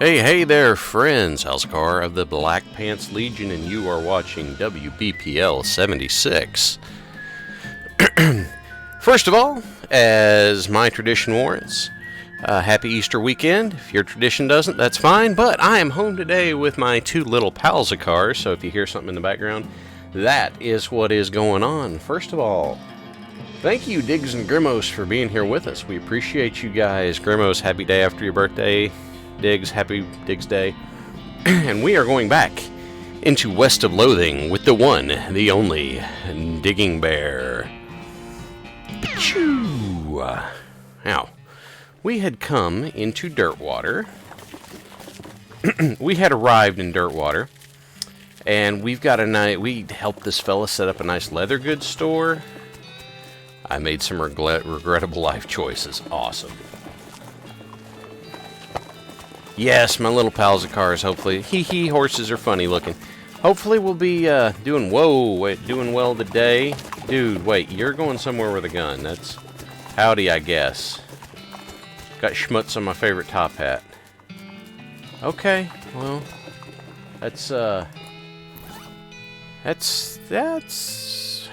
Hey there, friends. How's car of the Black Pants Legion, and you are watching WBPL 76. First of all, as my tradition warrants, happy Easter weekend. If your tradition doesn't, that's fine, but I am home today with my two little pals of cars, so if you hear something in the background, that is what is going on. First of all, thank you, Diggs and Grimos, for being here with us. We appreciate you guys. Grimos, happy day after your birthday. Diggs, happy Diggs Day. And we are going back into West of Loathing with the one, the only, Digging Bear. Achoo! Now, we had come into Dirtwater. We had arrived in Dirtwater, and we've got we helped this fella set up a nice leather goods store. I made some regrettable life choices. Awesome. Yes, my little pals of cars, hopefully. Hee, horses are funny looking. Hopefully we'll be doing well today. Dude, wait, you're going somewhere with a gun. That's howdy, I guess. Got schmutz on my favorite top hat. Okay, well, that's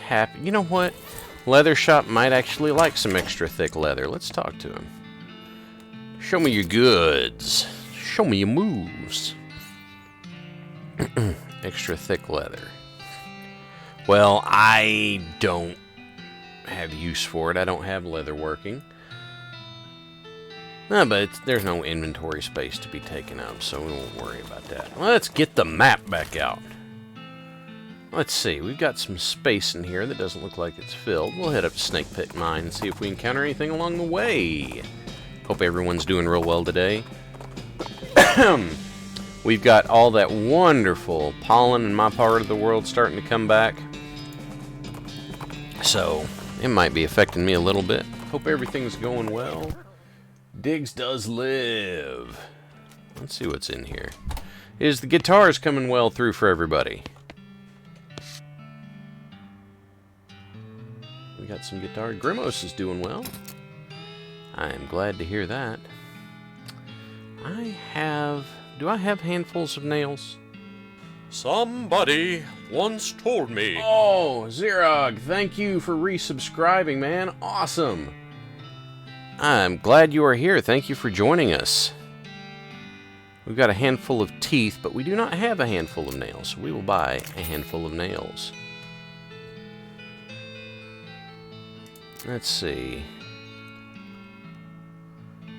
happy. You know what? Leather shop might actually like some extra thick leather. Let's talk to him. Show me your goods. Show me your moves. Extra thick leather. Well, I don't have use for it. I don't have leather working. No, but there's no inventory space to be taken up, so we won't worry about that. Let's get the map back out. Let's see. We've got some space in here that doesn't look like it's filled. We'll head up to Snake Pit Mine and see if we encounter anything along the way. Hope everyone's doing real well today. We've got all that wonderful pollen in my part of the world starting to come back. So, it might be affecting me a little bit. Hope everything's going well. Diggs does live. Let's see what's in here. Is the guitars coming well through for everybody? We got some guitar. Grimos is doing well. I am glad to hear that. Do I have handfuls of nails? Somebody once told me. Oh, Zerog, thank you for resubscribing, man. Awesome. I'm glad you are here. Thank you for joining us. We've got a handful of teeth, but we do not have a handful of nails, so we will buy a handful of nails. Let's see.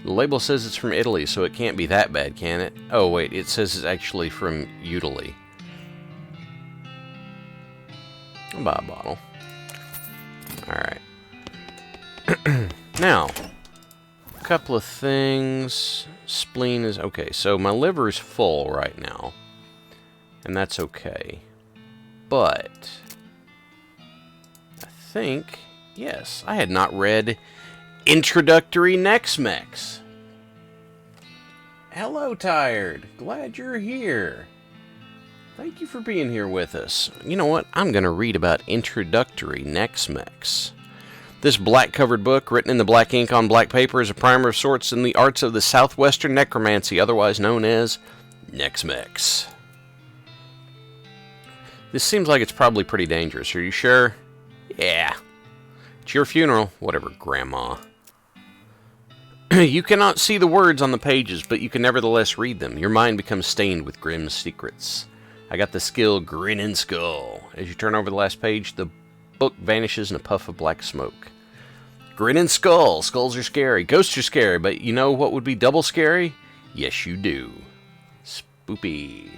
The label says it's from Italy, so it can't be that bad, can it? Oh, wait, it says it's actually from Italy. I'll buy a bottle. Alright. Now, a couple of things. Spleen is... Okay, so my liver is full right now. And that's okay. But... I think... Yes, I had not read... Introductory Nex-Mex. Hello, Tired. Glad you're here. Thank you for being here with us. You know what? I'm going to read about Introductory Nex-Mex. This black-covered book, written in the black ink on black paper, is a primer of sorts in the arts of the southwestern necromancy, otherwise known as Nex-Mex. This seems like it's probably pretty dangerous. Are you sure? Yeah. It's your funeral. Whatever, Grandma. You cannot see the words on the pages, but you can nevertheless read them. Your mind becomes stained with grim secrets. I got the skill Grin and Skull. As you turn over the last page, the book vanishes in a puff of black smoke. Grin and Skull. Skulls are scary. Ghosts are scary, but you know what would be double scary? Yes, you do. Spoopy.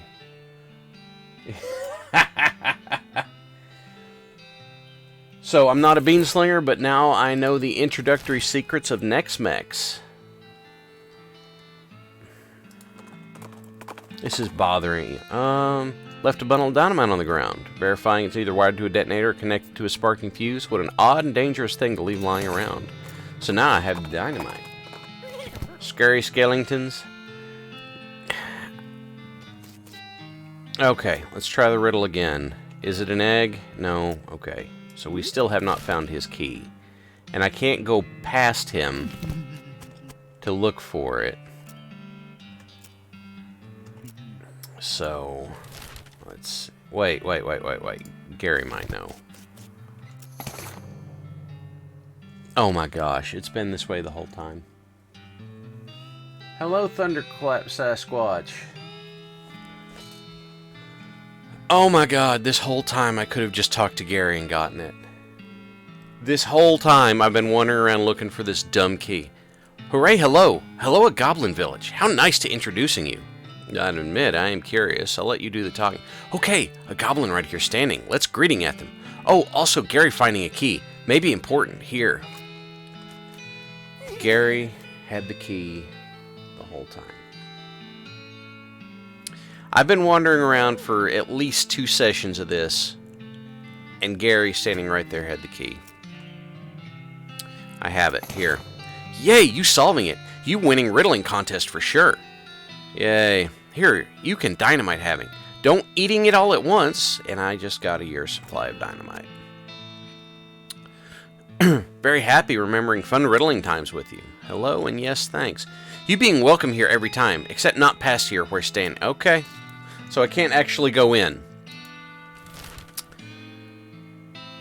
So, I'm not a bean slinger, but now I know the introductory secrets of Nex-Mex. This is bothering you. Left a bundle of dynamite on the ground. Verifying it's either wired to a detonator or connected to a sparking fuse. What an odd and dangerous thing to leave lying around. So now I have dynamite. Scary skeletons. Okay, let's try the riddle again. Is it an egg? No. Okay. So we still have not found his key. And I can't go past him to look for it. So, let's... Wait. Gary might know. Oh my gosh, it's been this way the whole time. Hello, Thunderclap Sasquatch. Oh my god, this whole time I could have just talked to Gary and gotten it. This whole time I've been wandering around looking for this dumb key. Hooray, hello! Hello at Goblin Village. How nice to introducing you. I admit, I am curious. I'll let you do the talking. Okay, a goblin right here standing. Let's greeting at them. Oh, also Gary finding a key. Maybe important. Here. Gary had the key the whole time. I've been wandering around for at least 2 sessions of this, and Gary standing right there had the key. I have it. Here. Yay, you solving it. You winning riddling contest for sure. Yay. Here, you can dynamite having. Don't eating it all at once, and I just got a year's supply of dynamite. Very happy remembering fun riddling times with you. Hello, and yes, thanks. You being welcome here every time, except not past here where stand. Okay. So I can't actually go in.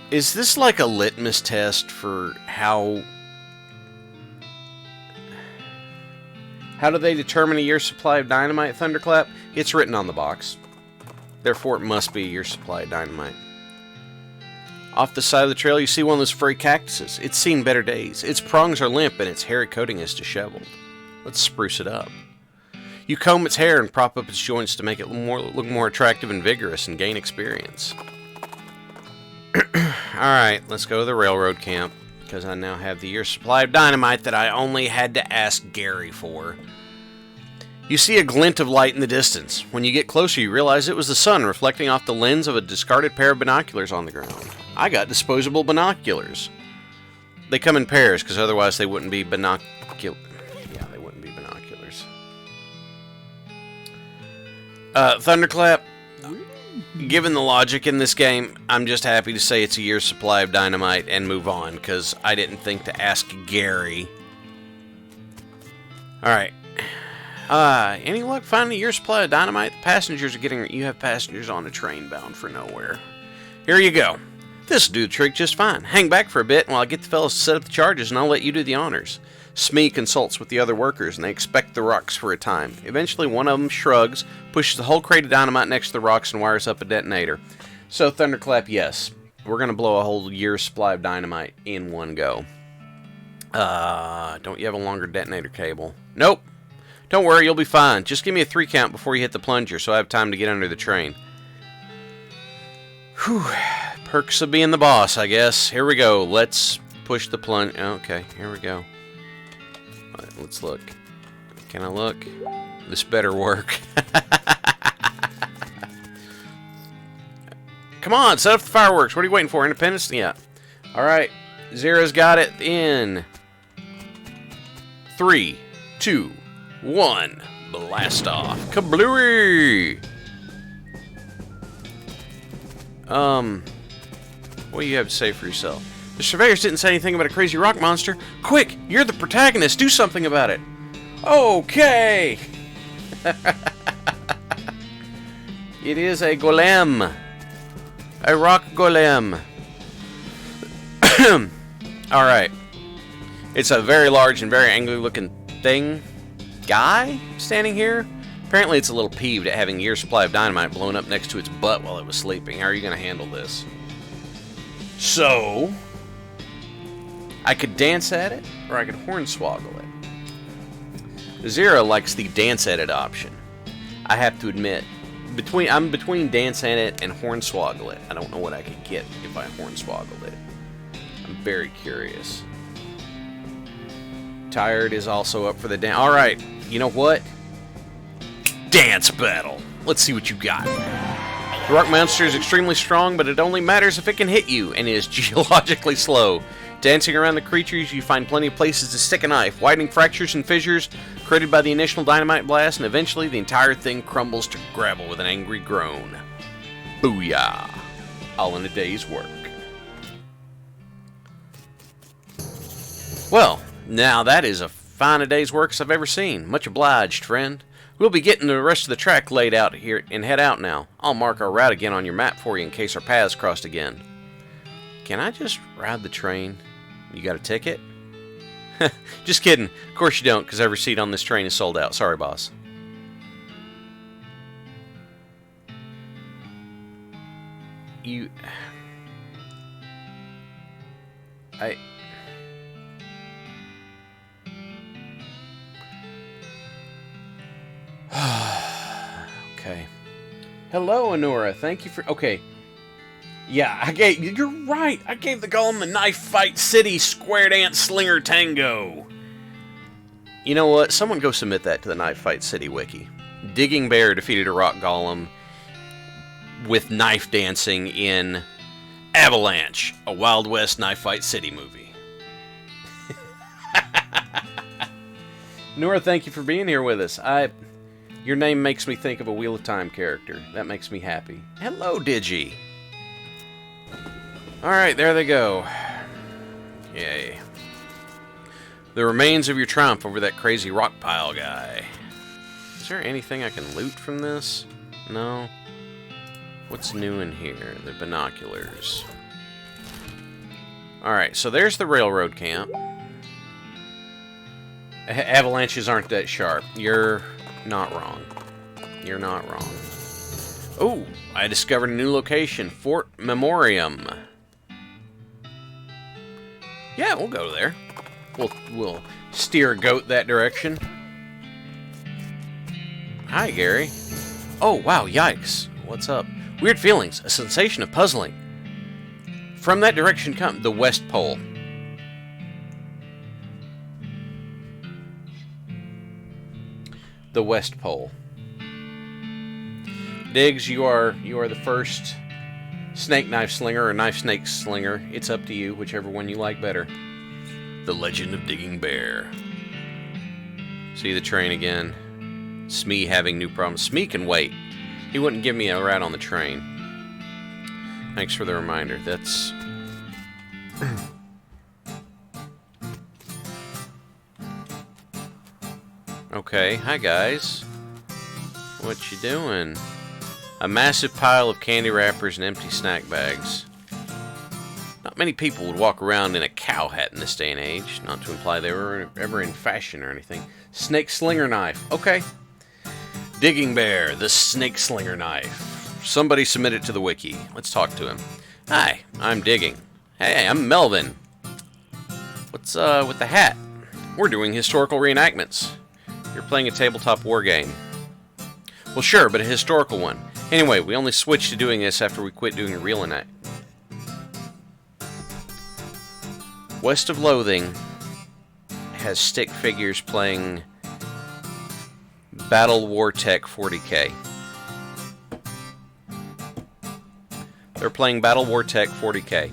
Is this like a litmus test for how do they determine a year's supply of dynamite, Thunderclap? It's written on the box. Therefore, it must be a year's supply of dynamite. Off the side of the trail, you see one of those furry cactuses. It's seen better days. Its prongs are limp and its hairy coating is disheveled. Let's spruce it up. You comb its hair and prop up its joints to make it look more attractive and vigorous and gain experience. Alright, let's go to the railroad camp, because I now have the year's supply of dynamite that I only had to ask Gary for. You see a glint of light in the distance. When you get closer, you realize it was the sun reflecting off the lens of a discarded pair of binoculars on the ground. I got disposable binoculars. They come in pairs, because otherwise they wouldn't be binoculars. Yeah, they wouldn't be binoculars. Thunderclap, given the logic in this game, I'm just happy to say it's a year's supply of dynamite and move on, because I didn't think to ask Gary. Alright. Any luck finding a year's supply of dynamite? The passengers are getting... You have passengers on a train bound for nowhere. Here you go. This'll do the trick just fine. Hang back for a bit while I get the fellas to set up the charges, and I'll let you do the honors. Smee consults with the other workers, and they expect the rocks for a time. Eventually, one of them shrugs, pushes the whole crate of dynamite next to the rocks, and wires up a detonator. So, Thunderclap, yes. We're going to blow a whole year's supply of dynamite in one go. Don't you have a longer detonator cable? Nope. Don't worry, you'll be fine. Just give me a 3 count before you hit the plunger, so I have time to get under the train. Whew. Perks of being the boss, I guess. Here we go. Let's push the plunge. Okay, here we go. Let's look. Can I look? This better work. Come on, set up the fireworks. What are you waiting for? Independence? Yeah. Alright. Zera's got it in 3, 2, 1. Blast off. Kablooey! What do you have to say for yourself? The surveyors didn't say anything about a crazy rock monster. Quick! You're the protagonist! Do something about it! Okay! It is a golem. A rock golem. Alright. It's a very large and very angry looking guy standing here. Apparently it's a little peeved at having a year's supply of dynamite blown up next to its butt while it was sleeping. How are you going to handle this? So, I could dance at it, or I could hornswoggle it. Zero likes the dance at it option. I have to admit, I'm between dance at it and hornswoggle it. I don't know what I could get if I hornswoggled it. I'm very curious. Tired is also up for the dance. Alright, you know what? Dance battle. Let's see what you got. The rock monster is extremely strong, but it only matters if it can hit you, and is geologically slow. Dancing around the creatures, you find plenty of places to stick a knife, widening fractures and fissures created by the initial dynamite blast, and eventually the entire thing crumbles to gravel with an angry groan. Booyah! All in a day's work. Well, now that is as fine a day's work as I've ever seen. Much obliged, friend. We'll be getting the rest of the track laid out here and head out now. I'll mark our route again on your map for you in case our paths crossed again. Can I just ride the train? You got a ticket? Just kidding. Of course you don't, because every seat on this train is sold out. Sorry, boss. Okay. Hello, Honora. Thank you for... Okay. Yeah, you're right. I gave the golem the Knife Fight City Square Dance Slinger Tango. You know what? Someone go submit that to the Knife Fight City wiki. Digging Bear defeated a rock golem with knife dancing in Avalanche, a Wild West Knife Fight City movie. Nora, thank you for being here with us. Your name makes me think of a Wheel of Time character. That makes me happy. Hello, Digi. Alright, there they go. Yay. The remains of your triumph over that crazy rock pile guy. Is there anything I can loot from this? No. What's new in here? The binoculars. Alright, so there's the railroad camp. Avalanches aren't that sharp. You're not wrong. You're not wrong. Oh, I discovered a new location. Fort Memoriam. Yeah, we'll go there. We'll steer a goat that direction. Hi, Gary. Oh, wow, yikes. What's up? Weird feelings. A sensation of puzzling. From that direction come the West Pole. The West Pole. Diggs, you are the first snake knife slinger or knife snake slinger. It's up to you, whichever one you like better. The Legend of Digging Bear. See the train again. Smee having new problems. Smee can wait. He wouldn't give me a ride on the train. Thanks for the reminder. That's... Okay, hi guys. What you doing? A massive pile of candy wrappers and empty snack bags. Not many people would walk around in a cow hat in this day and age, not to imply they were ever in fashion or anything. Snake slinger knife. Okay. Digging Bear, the snake slinger knife. Somebody submit it to the wiki. Let's talk to him. Hi, I'm Digging. Hey, I'm Melvin. What's with the hat? We're doing historical reenactments. You're playing a tabletop war game. Well, sure, but a historical one. Anyway, we only switched to doing this after we quit doing real enact. West of Loathing has stick figures playing Battle War Tech 40K. They're playing Battle War Tech 40K.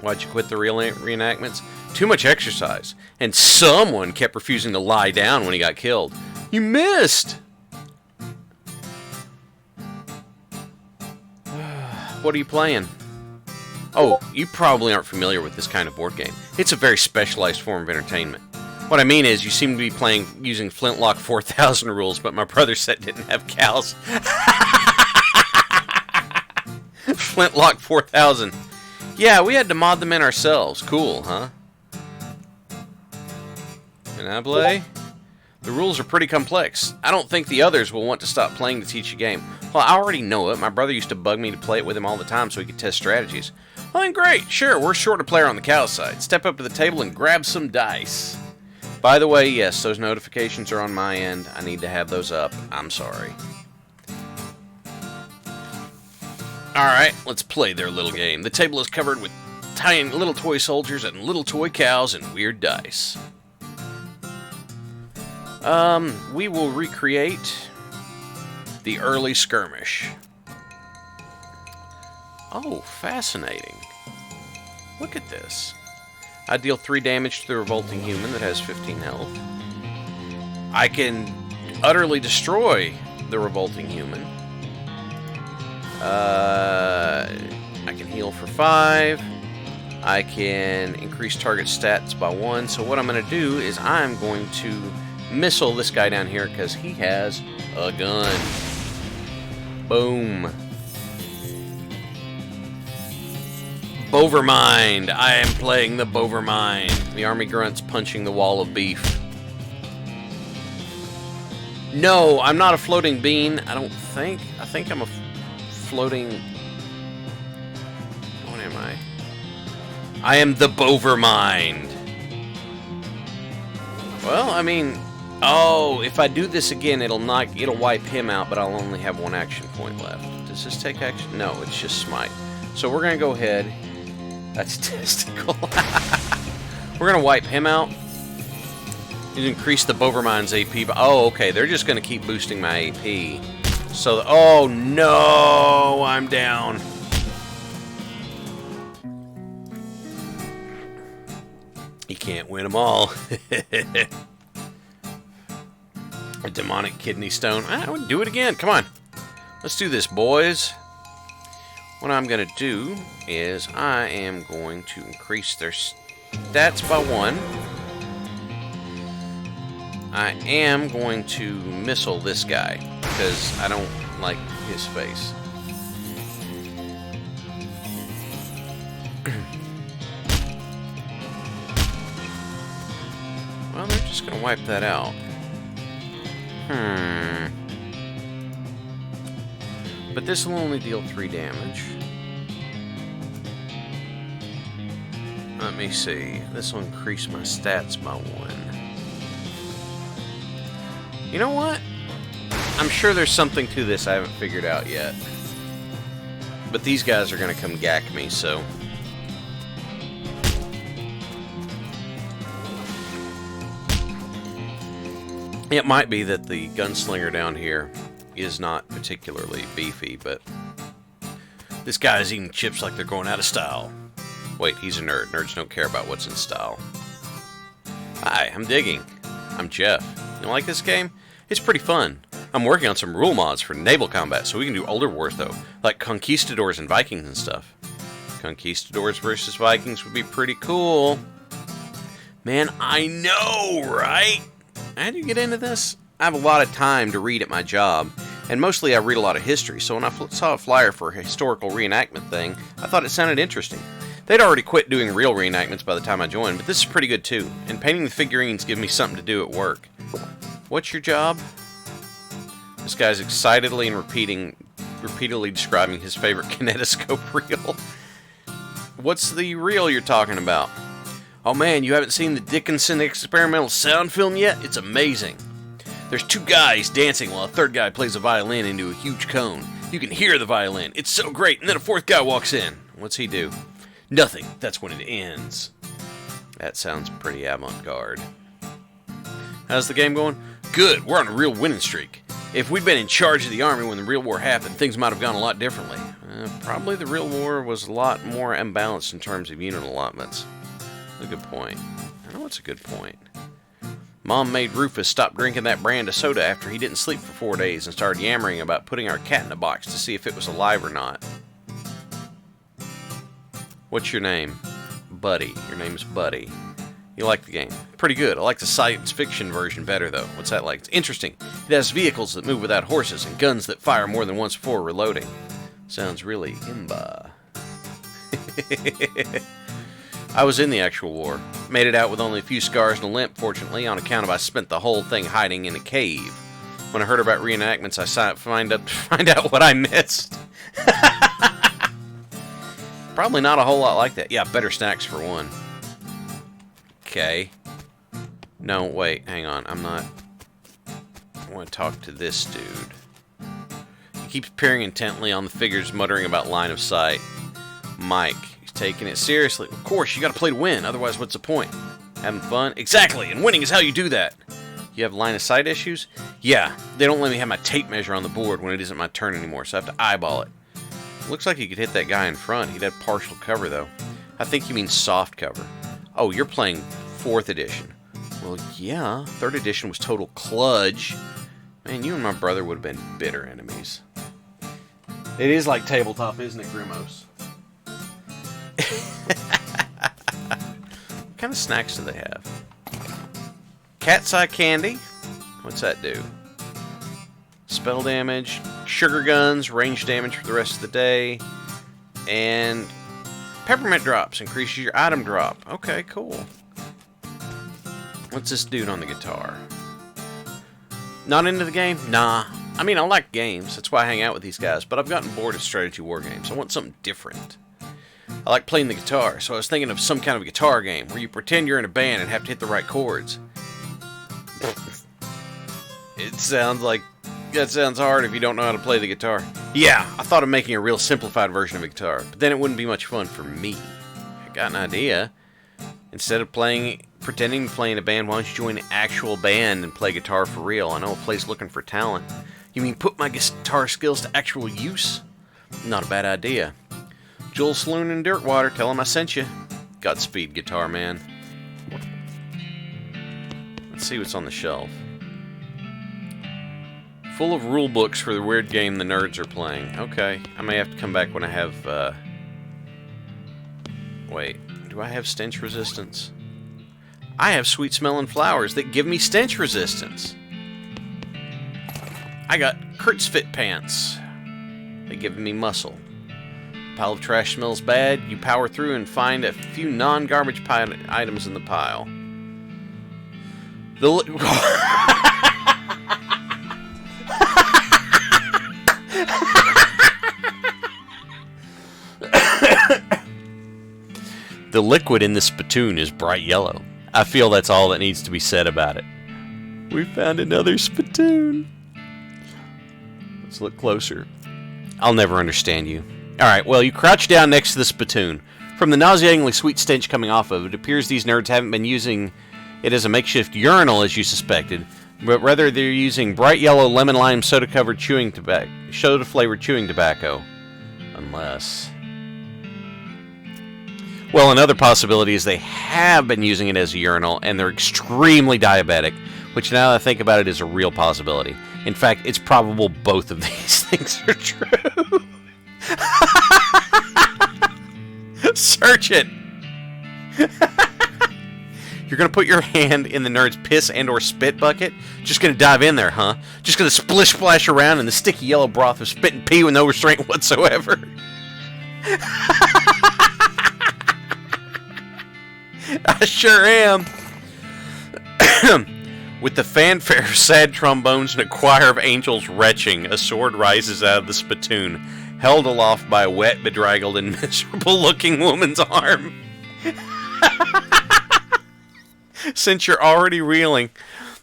Why'd you quit the real reenactments? Too much exercise. And someone kept refusing to lie down when he got killed. You missed! What are you playing? Oh, you probably aren't familiar with this kind of board game. It's a very specialized form of entertainment. What I mean is, you seem to be playing using Flintlock 4000 rules, but my brother's set didn't have cows. Flintlock 4000. Yeah, we had to mod them in ourselves. Cool, huh? Enable. The rules are pretty complex. I don't think the others will want to stop playing to teach a game. Well, I already know it. My brother used to bug me to play it with him all the time so he could test strategies. Well, then great. Sure, we're short a player on the cow side. Step up to the table and grab some dice. By the way, yes, those notifications are on my end. I need to have those up. I'm sorry. Alright, let's play their little game. The table is covered with tiny little toy soldiers and little toy cows and weird dice. We will recreate the early skirmish. Oh, fascinating. Look at this. I deal 3 damage to the revolting human that has 15 health. I can utterly destroy the revolting human. I can heal for 5. I can increase target stats by 1. So what I'm going to do is I'm going to missile this guy down here because he has a gun. Boom. Bovermind. I am playing the Bovermind. The army grunt's punching the wall of beef. No, I'm not a floating bean. I don't think. I think I'm a floating... What am I? I am the Bovermind. Well, I mean... Oh, if I do this again, it'll wipe him out, but I'll only have 1 action point left. Does this take action? No, it's just smite. So we're going to go ahead. That's testicle. We're going to wipe him out. You increase the Bovermind's AP. Oh, okay. They're just going to keep boosting my AP. So, oh no, I'm down. You can't win them all. A demonic kidney stone. I would do it again. Come on. Let's do this, boys. What I'm going to do is I am going to increase their stats by 1. I am going to missile this guy because I don't like his face. Well, they're just going to wipe that out. But this will only deal 3 damage. Let me see. This will increase my stats by 1. You know what? I'm sure there's something to this I haven't figured out yet. But these guys are going to come gack me, so... It might be that the gunslinger down here is not particularly beefy, but... This guy is eating chips like they're going out of style. Wait, he's a nerd. Nerds don't care about what's in style. Hi, I'm Digging. I'm Jeff. You like this game? It's pretty fun. I'm working on some rule mods for naval combat, so we can do older wars, though. Like conquistadors and Vikings and stuff. Conquistadors versus Vikings would be pretty cool. Man, I know, right? How do you get into this? I have a lot of time to read at my job, and mostly I read a lot of history, so when I saw a flyer for a historical reenactment thing, I thought it sounded interesting. They'd already quit doing real reenactments by the time I joined, but this is pretty good too, and painting the figurines gives me something to do at work. What's your job? This guy's excitedly and repeatedly describing his favorite kinetoscope reel. What's the reel you're talking about? Oh man, you haven't seen the Dickinson experimental sound film yet? It's amazing. There's 2 guys dancing while a 3rd guy plays a violin into a huge cone. You can hear the violin. It's so great. And then a 4th guy walks in. What's he do? Nothing. That's when it ends. That sounds pretty avant-garde. How's the game going? Good. We're on a real winning streak. If we'd been in charge of the army when the real war happened, things might have gone a lot differently. Probably the real war was a lot more imbalanced in terms of unit allotments. A good point. I know it's a good point. Mom made Rufus stop drinking that brand of soda after he didn't sleep for 4 days and started yammering about putting our cat in a box to see if it was alive or not. What's your name? Buddy. Your name is Buddy. You like the game? Pretty good. I like the science fiction version better, though. What's that like? It's interesting. It has vehicles that move without horses and guns that fire more than once before reloading. Sounds really imba. I was in the actual war. Made it out with only a few scars and a limp, fortunately, on account of I spent the whole thing hiding in a cave. When I heard about reenactments, I signed up to find out what I missed. Probably not a whole lot like that. Yeah, better snacks for one. Okay. No, wait, hang on. I want to talk to this dude. He keeps peering intently on the figures, muttering about line of sight. Mike, he's taking it seriously. Of course, you gotta play to win, otherwise what's the point? Having fun? Exactly, and winning is how you do that. You have line of sight issues? Yeah, they don't let me have my tape measure on the board when it isn't my turn anymore, so I have to eyeball it. Looks like he could hit that guy in front. He'd have partial cover, though. I think you mean soft cover. Oh, you're playing 4th edition. Well, yeah, 3rd edition was total kludge. Man, you and my brother would have been bitter enemies. It is like tabletop, isn't it, Grimos? What kind of snacks do they have? Cat's eye candy? What's that do? Spell damage, sugar guns, range damage for the rest of the day, and peppermint drops increases your item drop. Okay, cool. What's this dude on the guitar? Not into the game? Nah. I mean, I like games. That's why I hang out with these guys, but I've gotten bored of strategy war games. I want something different. I like playing the guitar, so I was thinking of some kind of a guitar game where you pretend you're in a band and have to hit the right chords. It sounds like that sounds hard if you don't know how to play the guitar. Yeah, I thought of making a real simplified version of a guitar, but then it wouldn't be much fun for me. I got an idea. Instead of pretending to play in a band, why don't you join an actual band and play guitar for real? I know a place looking for talent. You mean put my guitar skills to actual use? Not a bad idea. Joel Sloan in Dirtwater, tell him I sent you. Godspeed, Guitar Man. Let's see what's on the shelf. Full of rule books for the weird game the nerds are playing. Okay, I may have to come back when I have, Wait, do I have stench resistance? I have sweet-smelling flowers that give me stench resistance. I got Kurt's Fit Pants. They give me muscle. Pile of trash smells bad. You power through and find a few non-garbage items in the pile. The liquid in the spittoon is bright yellow. I feel that's all that needs to be said about it. We found another spittoon. Let's look closer. I'll never understand you. Alright, well, you crouch down next to the spittoon. From the nauseatingly sweet stench coming off of it, it appears these nerds haven't been using it as a makeshift urinal as you suspected, but rather they're using bright yellow lemon-lime soda-flavored chewing tobacco. Unless... Well, another possibility is they have been using it as a urinal, and they're extremely diabetic, which now that I think about it is a real possibility. In fact, it's probable both of these things are true. Search it! You're gonna put your hand in the nerd's piss and or spit bucket? Just gonna dive in there, huh? Just gonna splish splash around in the sticky yellow broth of spit and pee with no restraint whatsoever? I sure am. With the fanfare of sad trombones and a choir of angels retching, a sword rises out of the spittoon, held aloft by a wet, bedraggled, and miserable-looking woman's arm. Since you're already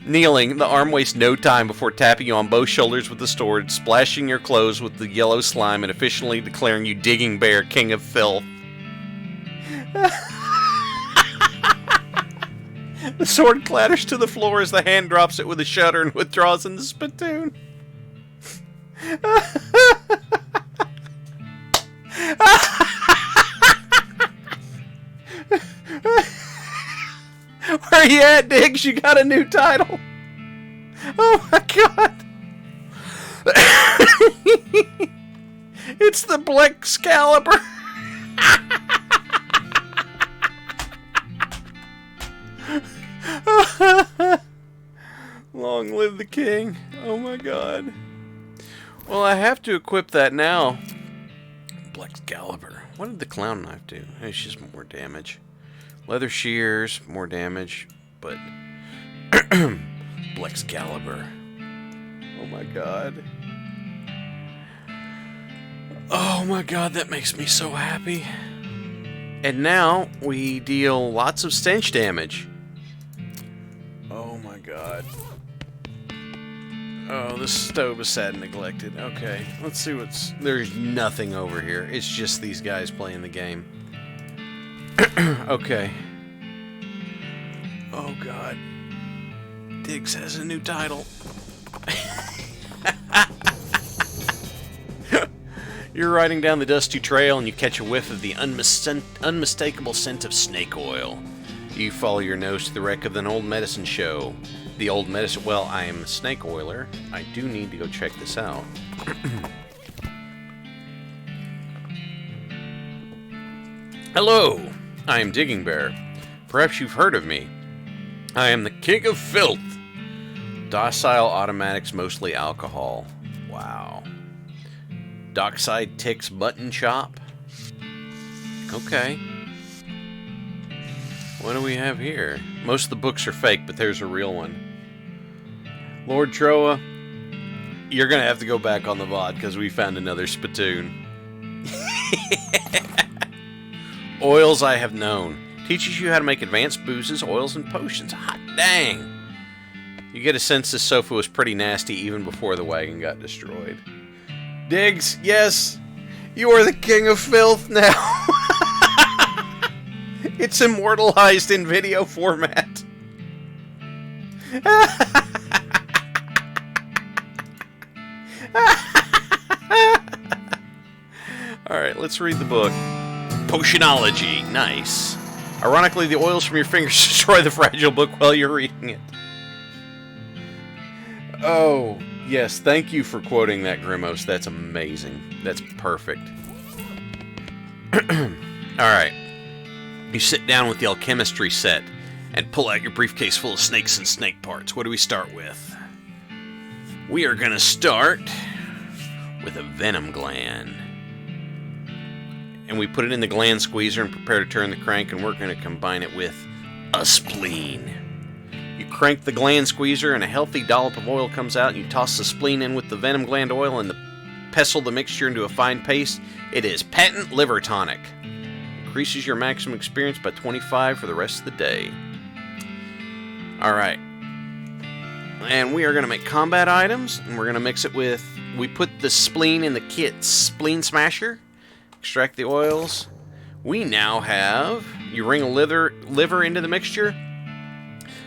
kneeling, the arm wastes no time before tapping you on both shoulders with the sword, splashing your clothes with the yellow slime, and officially declaring you Digging Bear, king of filth. The sword clatters to the floor as the hand drops it with a shudder and withdraws in the spittoon. Where you at, Diggs? You got a new title. Oh my god. It's the Black Excalibur. Long live the king. Oh my god. Well, I have to equip that now. Excalibur. What did the clown knife do? It's just more damage. Leather shears, more damage, but Excalibur. Oh my god. Oh my god, that makes me so happy. And now we deal lots of stench damage. Oh my god. Oh, this stove is sad and neglected. Okay, let's see what's... There's nothing over here. It's just these guys playing the game. Okay. Oh god. Diggs has a new title. You're riding down the dusty trail and you catch a whiff of the unmistakable scent of snake oil. You follow your nose to the wreck of an old medicine show. The old medicine... Well, I am a snake oiler. I do need to go check this out. Hello, I am Digging Bear. Perhaps you've heard of me. I am the king of filth. Docile automatics, mostly alcohol. Wow. Dockside Ticks Button Shop. Okay. What do we have here? Most of the books are fake, but there's a real one. Lord Troa, you're going to have to go back on the VOD because we found another spittoon. Oils I have known. Teaches you how to make advanced boozes, oils, and potions. Hot dang! You get a sense this sofa was pretty nasty even before the wagon got destroyed. Diggs, yes! You are the king of filth now! It's immortalized in video format. Alright, let's read the book. Potionology. Nice. Ironically, the oils from your fingers destroy the fragile book while you're reading it. Oh, yes. Thank you for quoting that, Grimos. That's amazing. That's perfect. Alright. You sit down with the alchemistry set and pull out your briefcase full of snakes and snake parts. What do we start with? We are going to start with a venom gland. And we put it in the gland squeezer and prepare to turn the crank, and we're going to combine it with a spleen. You crank the gland squeezer and a healthy dollop of oil comes out, and you toss the spleen in with the venom gland oil and pestle the mixture into a fine paste. It is patent liver tonic. Increases your maximum experience by 25 for the rest of the day. Alright. And we are going to make combat items, and we're going to mix it with... We put the spleen in the kit spleen smasher. Extract the oils. We now have... You ring a liver into the mixture.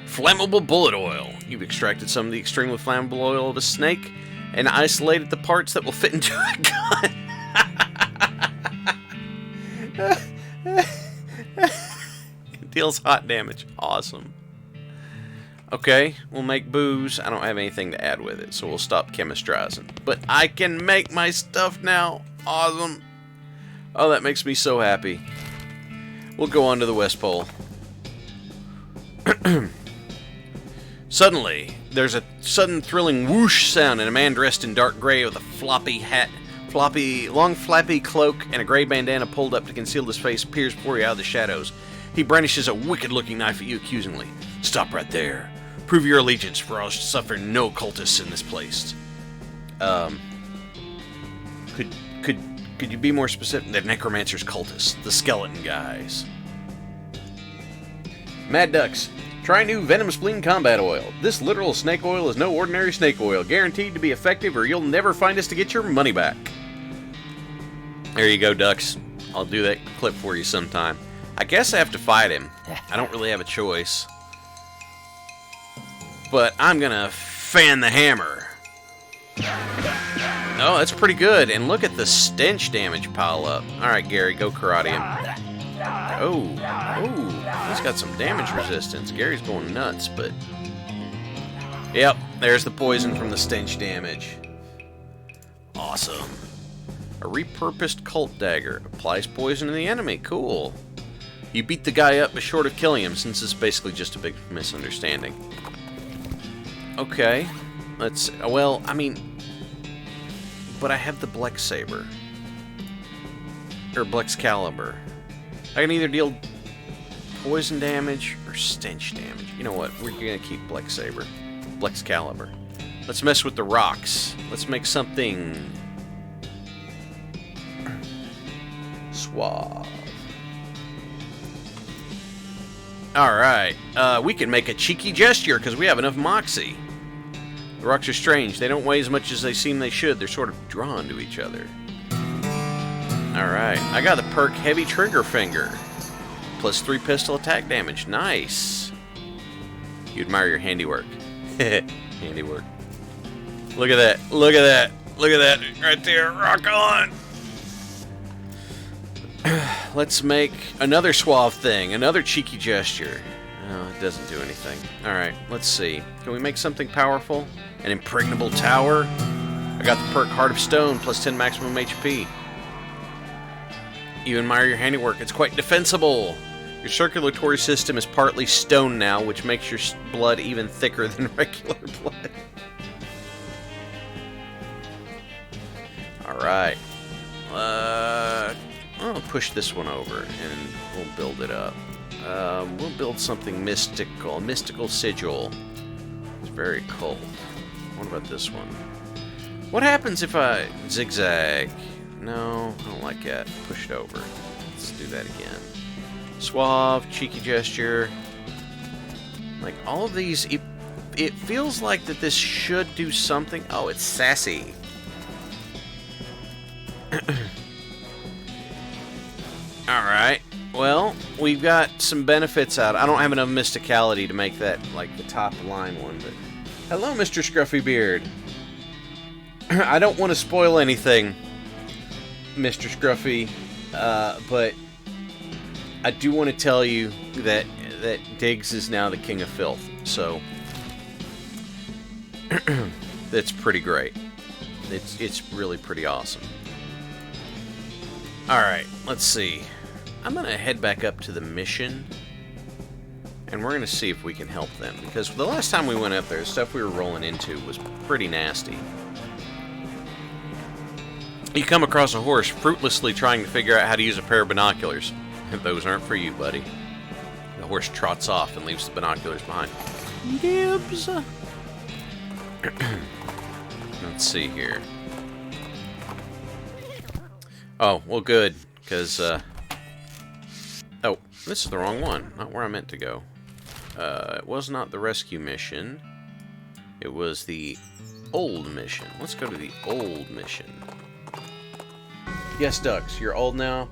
Flammable bullet oil. You've extracted some of the extremely flammable oil of a snake and isolated the parts that will fit into a gun. It deals hot damage. Awesome. Okay, we'll make booze. I don't have anything to add with it, so we'll stop chemistrizing. But I can make my stuff now. Awesome. Oh, that makes me so happy. We'll go on to the West Pole. Suddenly, there's a sudden thrilling whoosh sound, and a man dressed in dark gray with a floppy hat, long flappy cloak, and a gray bandana pulled up to conceal his face appears before you out of the shadows. He brandishes a wicked-looking knife at you accusingly. Stop right there. Prove your allegiance, for I'll suffer no cultists in this place. Could you be more specific? The necromancer's cultists, the skeleton guys. Mad Ducks. Try new Venom Spleen Combat Oil. This literal snake oil is no ordinary snake oil, guaranteed to be effective or you'll never find us to get your money back. There you go, Ducks. I'll do that clip for you sometime. I guess I have to fight him. I don't really have a choice. But I'm gonna fan the hammer. Oh, that's pretty good. And look at the stench damage pile up. Alright, Gary, go karate him. Oh, he's got some damage resistance. Gary's going nuts, but... Yep, there's the poison from the stench damage. Awesome. A repurposed cult dagger. Applies poison to the enemy. Cool. You beat the guy up, but short of killing him, since it's basically just a big misunderstanding. Okay. Let's... Well, I mean... But I have the Blex Saber. or Blexcalibur. I can either deal poison damage or stench damage. You know what? We're gonna keep Blexcalibur. Let's mess with the rocks. Let's make something suave. Alright, we can make a cheeky gesture because we have enough moxie. The rocks are strange. They don't weigh as much as they seem they should. They're sort of drawn to each other. Alright, I got the perk Heavy Trigger Finger. Plus 3 pistol attack damage. Nice. You admire your handiwork. Handiwork. Look at that. Look at that. Look at that. Right there. Rock on. Let's make another suave thing. Another cheeky gesture. Oh, it doesn't do anything. Alright, let's see. Can we make something powerful? An impregnable tower? I got the perk Heart of Stone. Plus 10 maximum HP. You admire your handiwork. It's quite defensible. Your circulatory system is partly stone now, which makes your blood even thicker than regular blood. Alright. I'll push this one over, and we'll build it up. We'll build something mystical. A mystical sigil. It's very cold. What about this one? What happens if I zigzag? No, I don't like that. Push it over. Let's do that again. Suave, cheeky gesture. Like, all of these, it feels like that this should do something. Oh, it's sassy. Alright. Well, we've got some benefits out. I don't have enough mysticality to make that, like, the top line one, but... Hello, Mr. Scruffy Beard. I don't want to spoil anything, Mr. Scruffy, but I do want to tell you that Diggs is now the king of filth, so that's pretty great. It's really pretty awesome. Alright, let's see. I'm going to head back up to the mission, and we're going to see if we can help them, because the last time we went up there, the stuff we were rolling into was pretty nasty. You come across a horse fruitlessly trying to figure out how to use a pair of binoculars. Those aren't for you, buddy. The horse trots off and leaves the binoculars behind. Gibbs! Let's see here. Oh, well, good, because, oh, this is the wrong one. Not where I meant to go. It was not the rescue mission. It was the old mission. Let's go to the old mission. Yes, Ducks, you're old now.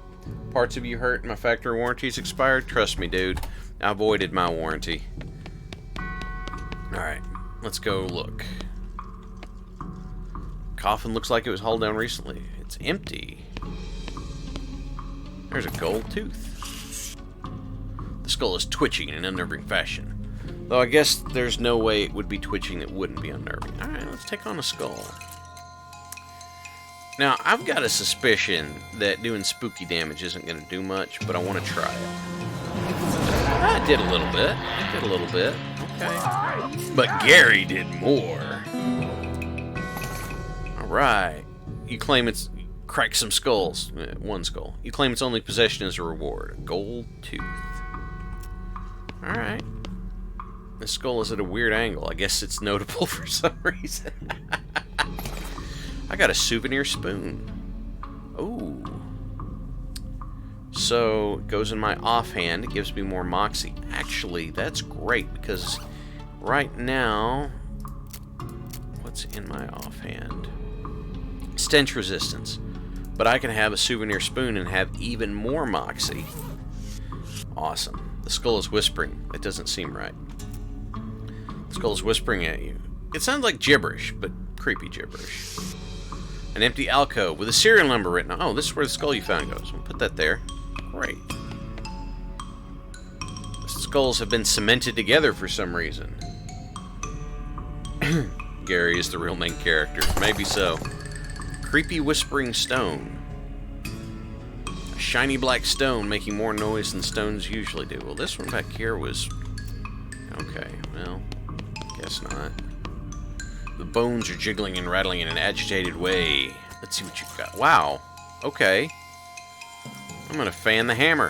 Parts of you hurt and my factory warranty's expired. Trust me, dude. I voided my warranty. Alright, let's go look. Coffin looks like it was hauled down recently. It's empty. There's a gold tooth. The skull is twitching in an unnerving fashion. Though I guess there's no way it would be twitching that wouldn't be unnerving. Alright, let's take on a skull. Now, I've got a suspicion that doing spooky damage isn't going to do much, but I want to try it. It did a little bit. It did a little bit. Okay. But Gary did more. Alright. You claim it's... Crack some skulls. One skull. You claim its only possession is a reward. A gold tooth. Alright. The skull is at a weird angle. I guess it's notable for some reason. I got a souvenir spoon. Ooh. So, it goes in my offhand. It gives me more moxie. Actually, that's great, because right now... What's in my offhand? Stench resistance. But I can have a souvenir spoon and have even more moxie. Awesome. The skull is whispering. That doesn't seem right. The skull is whispering at you. It sounds like gibberish, but creepy gibberish. An empty alcove with a serial number written on. Oh, this is where the skull you found goes. We'll put that there. Great. The skulls have been cemented together for some reason. Gary is the real main character. Maybe so. Creepy whispering stone. A shiny black stone making more noise than stones usually do. Well, this one back here was... Okay, well, guess not. The bones are jiggling and rattling in an agitated way. Let's see what you've got. Wow. Okay. I'm gonna fan the hammer.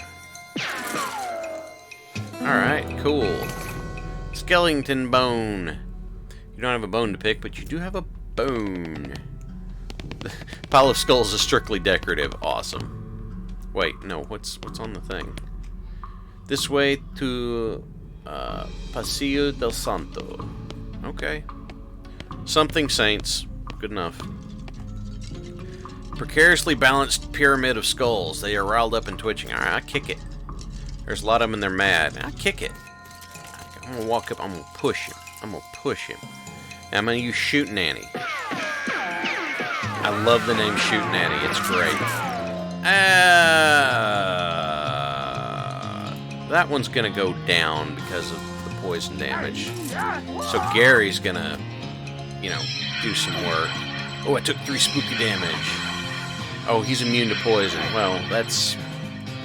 Alright, cool. Skeleton bone. You don't have a bone to pick, but you do have a bone. The pile of skulls is strictly decorative. Awesome. Wait, no, what's on the thing? This way to Paseo del Santo. Okay. Something saints. Good enough. Precariously balanced pyramid of skulls. They are riled up and twitching. Alright, I kick it. There's a lot of them and they're mad. I kick it. I'm gonna walk up. I'm gonna push him. I'm gonna push him. And I'm gonna use Shootin' Annie. I love the name Shootin' Annie. It's great. That one's gonna go down because of the poison damage. So Gary's gonna, you know, do some work. Oh, I took 3 spooky damage. Oh, he's immune to poison. Well, that's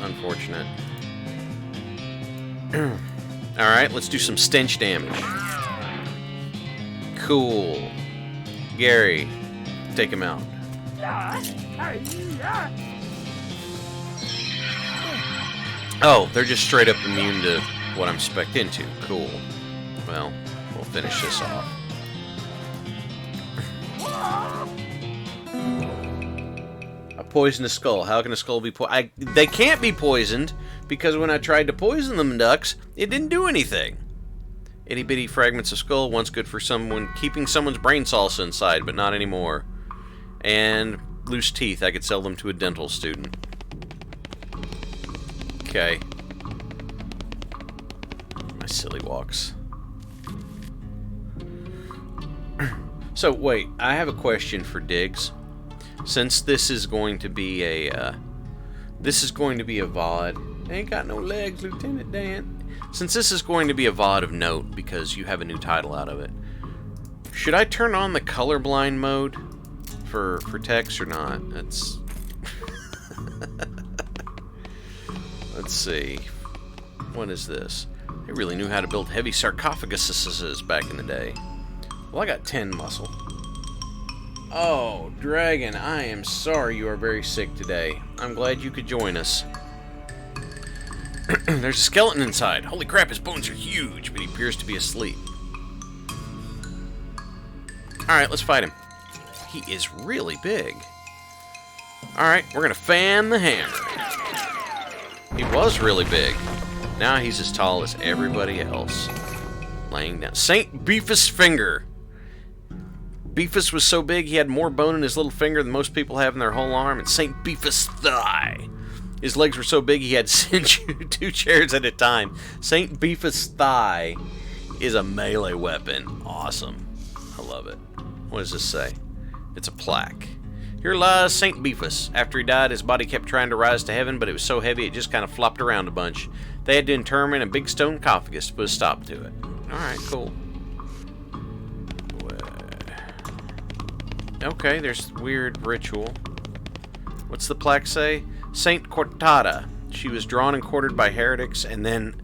unfortunate. Alright, let's do some stench damage. Cool. Gary, take him out. Oh, they're just straight up immune to what I'm spec'd into. Cool. Well, we'll finish this off. A poisonous skull. How can a skull be poisoned? They can't be poisoned, because when I tried to poison them ducks, it didn't do anything. Itty bitty fragments of skull, once good for someone keeping someone's brain salsa inside, but not anymore. And loose teeth. I could sell them to a dental student. Okay. My silly walks. So, wait. I have a question for Diggs. Since this is going to be a, VOD. I ain't got no legs, Lieutenant Dan. Since this is going to be a VOD of note, because you have a new title out of it, should I turn on the colorblind mode for text or not? That's... Let's see. What is this? They really knew how to build heavy sarcophaguses back in the day. Well, I got 10 muscle. Oh, Dragon, I am sorry you are very sick today. I'm glad you could join us. There's a skeleton inside. Holy crap, his bones are huge, but he appears to be asleep. Alright, let's fight him. He is really big. Alright, we're gonna fan the hammer. He was really big. Now he's as tall as everybody else. Laying down. Saint Beefus' finger. Beefus was so big he had more bone in his little finger than most people have in their whole arm. And Saint Beefus' thigh. His legs were so big he had to cinch 2 chairs at a time. Saint Beefus' thigh is a melee weapon. Awesome. I love it. What does this say? It's a plaque. Here lies Saint Beefus. After he died, his body kept trying to rise to heaven, but it was so heavy it just kind of flopped around a bunch. They had to inter him in a big stone sarcophagus to put a stop to it. Alright, cool. Okay, there's weird ritual. What's the plaque say? Saint Cortada. She was drawn and quartered by heretics, and then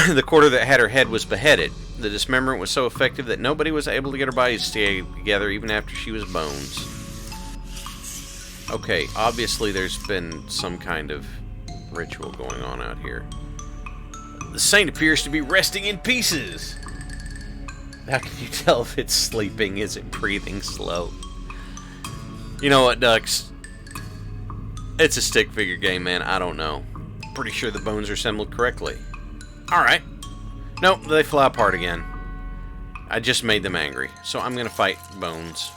the quarter that had her head was beheaded. The dismemberment was so effective that nobody was able to get her body to stay together even after she was bones. Okay, obviously there's been some kind of ritual going on out here. The saint appears to be resting in pieces. How can you tell if it's sleeping? Is it breathing slow? You know what, Ducks? It's a stick figure game, man. I don't know. Pretty sure the bones are assembled correctly. Alright. Nope, they fly apart again. I just made them angry. So I'm gonna fight bones.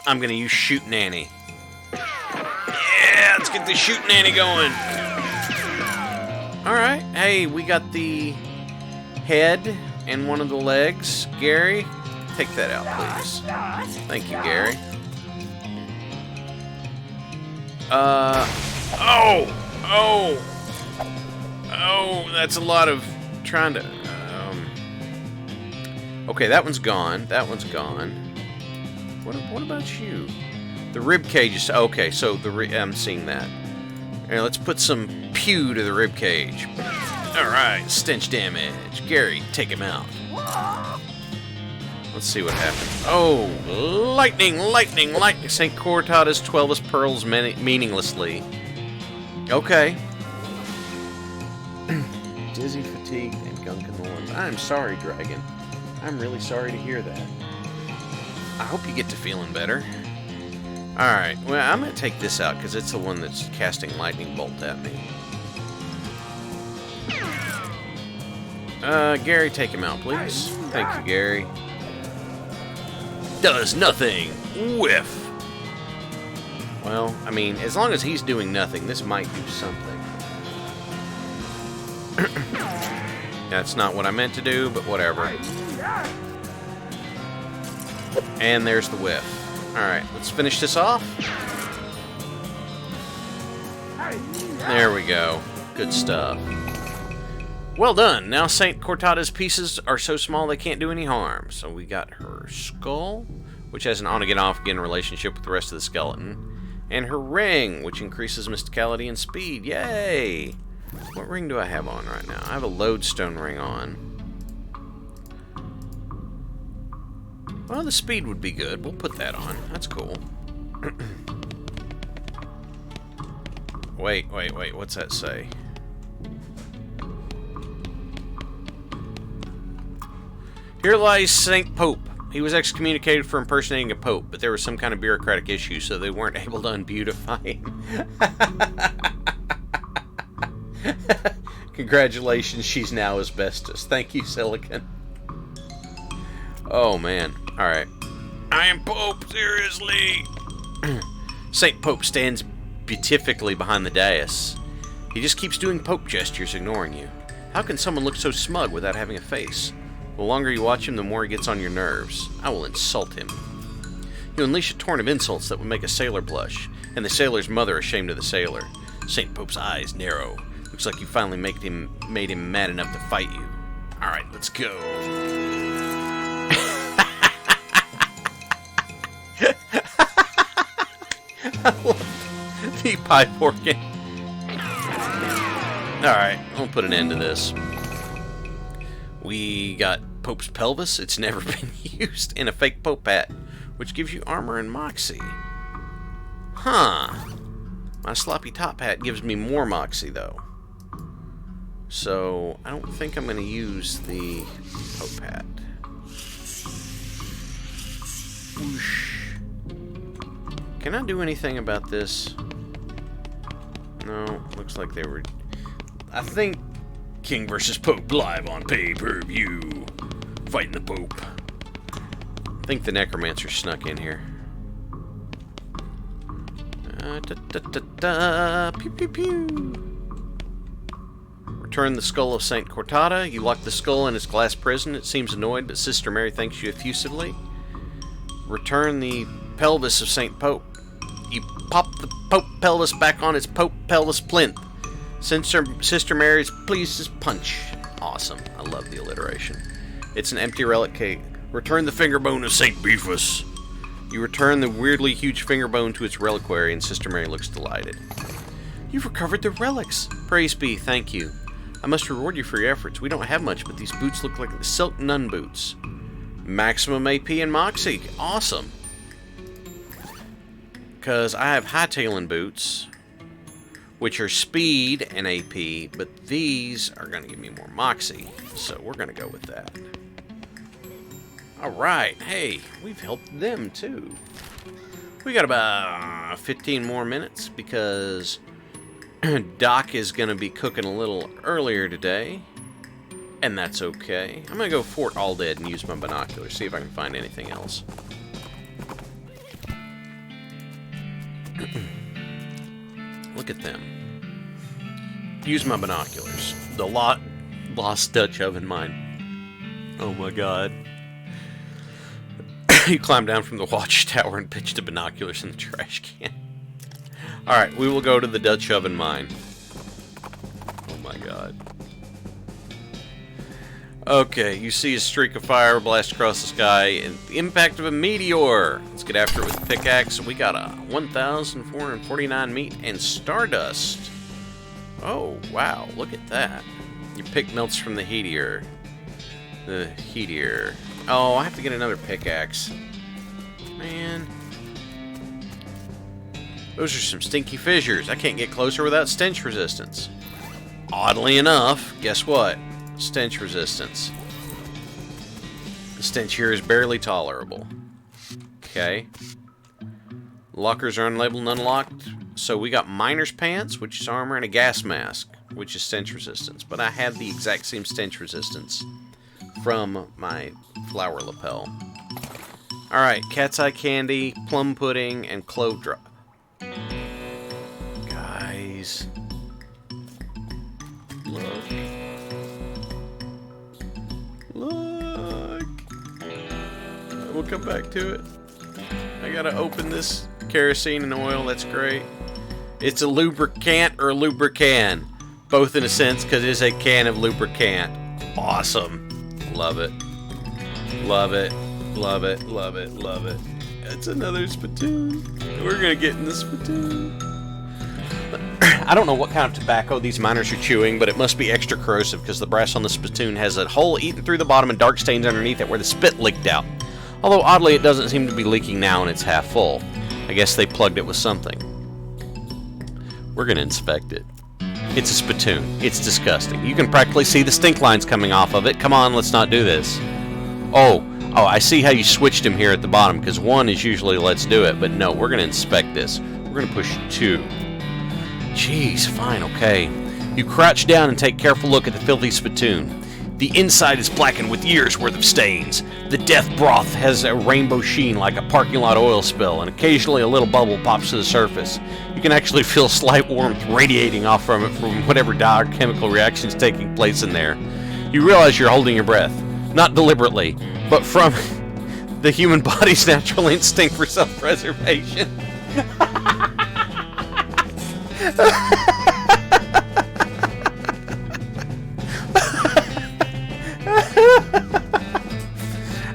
I'm gonna use Shootin' Annie. Yeah, let's get this Shootin' Annie going. Alright, hey, we got the head and one of the legs. Gary, take that out, please. Thank you, Gary. Oh, that's a lot of trying to, okay, that one's gone. That one's gone. What about you? The rib cage is, okay, so I'm seeing that. Here, let's put some pew to the rib cage. Alright, stench damage. Gary, take him out. Let's see what happens. Oh, lightning, lightning, lightning. St. Cortada's 12 pearls meaninglessly. Okay. Dizzy, fatigued, and gunk in the lungs. I'm sorry, Dragon. I'm really sorry to hear that. I hope you get to feeling better. Alright, well, I'm going to take this out because it's the one that's casting lightning bolt at me. Gary, take him out, please. Thank you, Gary. Does nothing. Whiff. Well, I mean, as long as he's doing nothing, this might do something. That's not what I meant to do, but whatever. And there's the whiff. Alright, let's finish this off. There we go. Good stuff. Well done. Now St. Cortada's pieces are so small they can't do any harm. So we got her skull, which has an on-again, off-again relationship with the rest of the skeleton. And her ring, which increases mysticality and speed. Yay! What ring do I have on right now? I have a lodestone ring on. Well, the speed would be good. We'll put that on. That's cool. Wait. What's that say? Here lies Saint Pope. He was excommunicated for impersonating a pope, but there was some kind of bureaucratic issue, so they weren't able to unbeautify him. Congratulations, she's now asbestos. Thank you, Silicon. Oh, man. Alright. I am Pope, seriously! Saint Pope stands beatifically behind the dais. He just keeps doing Pope gestures, ignoring you. How can someone look so smug without having a face? The longer you watch him, the more he gets on your nerves. I will insult him. You unleash a torrent of insults that would make a sailor blush, and the sailor's mother ashamed of the sailor. Saint Pope's eyes narrow. Looks like you finally made him mad enough to fight you. Alright, let's go. I love the pipe organ. Alright, I'll put an end to this. We got Pope's pelvis. It's never been used. And a fake Pope hat, which gives you armor and moxie. Huh. My sloppy top hat gives me more moxie, though. So, I don't think I'm going to use the Pope hat. Whoosh. Can I do anything about this? No, looks like they were... I think King versus Pope live on pay-per-view. Fighting the Pope. I think the Necromancer snuck in here. Pew pew pew. Return the skull of St. Cortada. You lock the skull in its glass prison. It seems annoyed, but Sister Mary thanks you effusively. Return the pelvis of St. Pope. You pop the Pope pelvis back on its Pope pelvis plinth. Sister Mary's pleases punch. Awesome. I love the alliteration. It's an empty relic cake. Return the finger bone of St. Beefus. You return the weirdly huge finger bone to its reliquary, and Sister Mary looks delighted. You've recovered the relics. Praise be, thank you. I must reward you for your efforts. We don't have much, but these boots look like silk nun boots. Maximum AP and Moxie. Awesome. Because I have hightailing boots, which are speed and AP, but these are going to give me more Moxie. So we're going to go with that. Alright, hey, we've helped them too. We got about 15 more minutes because Doc is going to be cooking a little earlier today. And that's okay. I'm going to go Fort All Dead and use my binoculars, see if I can find anything else. Look at them. Use my binoculars. The lost Dutch oven mine. Oh my god. You climb down from the watchtower and pitch the binoculars in the trash can. Alright, we will go to the Dutch oven mine. Oh my god. Okay, you see a streak of fire blast across the sky and the impact of a meteor. Let's get after it with the pickaxe. We got a 1,449 meat and stardust. Oh, wow, look at that. Your pick melts from the heatier. The heatier. Oh, I have to get another pickaxe. Man. Those are some stinky fissures. I can't get closer without stench resistance. Oddly enough, guess what? Stench resistance. The stench here is barely tolerable. Okay. Lockers are unlabeled and unlocked. So we got miner's pants, which is armor, and a gas mask, which is stench resistance. But I had the exact same stench resistance from my flower lapel. Alright, cat's eye candy, plum pudding, and clove drop. Guys. Look. Look. We'll come back to it. I gotta open this kerosene and oil. That's great. It's a lubricant or a lubricant. Both in a sense, because it is a can of lubricant. Awesome. Love it. Love it. Love it. Love it. Love it. It's another spittoon. We're gonna get in the spittoon. I don't know what kind of tobacco these miners are chewing, but it must be extra corrosive because the brass on the spittoon has a hole eaten through the bottom and dark stains underneath it where the spit leaked out. Although oddly it doesn't seem to be leaking now and it's half full. I guess they plugged it with something. We're gonna inspect it. It's a spittoon. It's disgusting. You can practically see the stink lines coming off of it. Come on, let's not do this. Oh, I see how you switched him here at the bottom, because 1 is usually let's do it, but no, we're gonna inspect this. We're gonna push 2. Jeez, fine, okay. You crouch down and take a careful look at the filthy spittoon. The inside is blackened with years' worth of stains. The death broth has a rainbow sheen like a parking lot oil spill, and occasionally a little bubble pops to the surface. You can actually feel slight warmth radiating off from it from whatever dire chemical reaction is taking place in there. You realize you're holding your breath. Not deliberately, but from the human body's natural instinct for self-preservation.